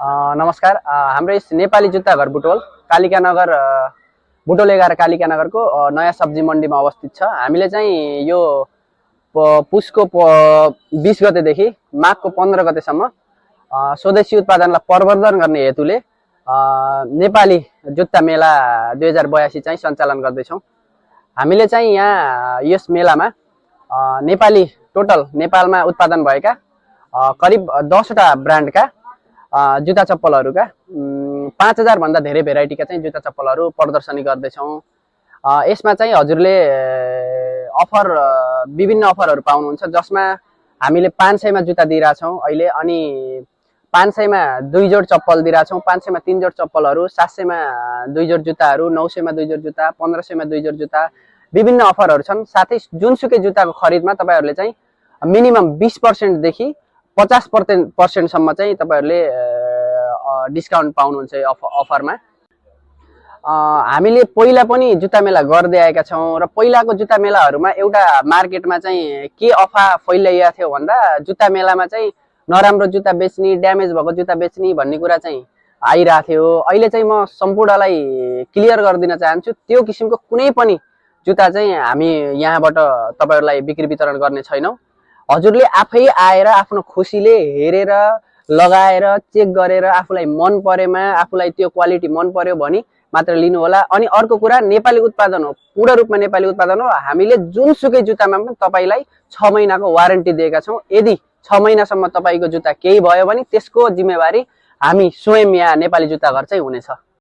नमस्कार। हाम्रो यस नेपाली जुत्ता घर बुटोल कालिका नगर बुटोल 11 कालिका नगरको नयाँ सब्जी मन्डीमा अवस्थित छ। हामीले चाहिँ यो पुसको 20 गतेदेखि माघको 15 गतेसम्म स्वदेशी उत्पादनलाई प्रवर्धन गर्ने हेतुले नेपाली जुत्ता मेला 2082 चाहिँ सञ्चालन गर्दैछौँ। हामीले चाहिँ यहाँ यस मेलामा नेपाली टोटल नेपालमा उत्पादन भएका करिब 10वटा ब्रान्डका जुत्ता चप्पलहरूका 5000 भन्दा धेरै भेराइटीका चाहिँ जुत्ता चप्पलहरू प्रदर्शनी गर्दैछौँ। यसमा चाहिँ हजुरले अफर विभिन्न अफरहरू पाउनुहुन्छ, जसमा हामीले 500 मा जुत्ता दिइरहेछौँ अहिले, अनि 500 मा 2 जोड चप्पल दिइरहेछौँ, 500 मा 3 जोड चप्पलहरू, 700 मा 2 जोड जुत्ताहरू, 900 मा 2 जोड जुत्ता, 1500 मा 2 जोड जुत्ता, विभिन्न अफरहरू छन्। साथै जुनसुकै जुत्ताको खरिदमा तपाईहरुले चाहिँ मिनिमम 20% देखि 50% सम्म चाहिँ तपाईहरुले डिस्काउन्ट पाउनुहुन्छ यो अफरमा। हामीले पहिला पनि जुत्ता मेला गर्दै आएका छौँ र पहिलाको जुत्ता मेलाहरूमा एउटा मार्केटमा चाहिँ के अफा फैलाइएको थियो भन्दा जुत्ता मेलामा चाहिँ नराम्रो जुत्ता बेच्ने, ड्यामेज भएको जुत्ता बेच्ने भन्ने कुरा चाहिँ आइरहेको थियो। अहिले चाहिँ म सम्पूर्णलाई क्लियर गरिदिन चाहन्छु, त्यो किसिमको कुनै पनि जुत्ता चाहिँ हामी यहाँबाट तपाईहरुलाई बिक्री वितरण गर्ने छैनौं। हजुरले आफै आएर आफ्नो खुसीले हेरेर, लगाएर, चेक गरेर आफूलाई मन परेमा, आफूलाई त्यो क्वालिटी मन पर्यो भने मात्र लिनु होला। अनि अर्को कुरा, नेपाली उत्पादन हो, पूर्ण रूपमा नेपाली उत्पादन हो। हामीले जुनसुकै जुत्तामा पनि तपाईलाई 6 महिनाको वारेन्टी दिएका छौं। यदि 6 महिनासम्म तपाईको जुत्ता केही भयो भने त्यसको जिम्मेवारी हामी स्वयं यहाँ नेपाली जुत्ता घर चाहिँ हुनेछ।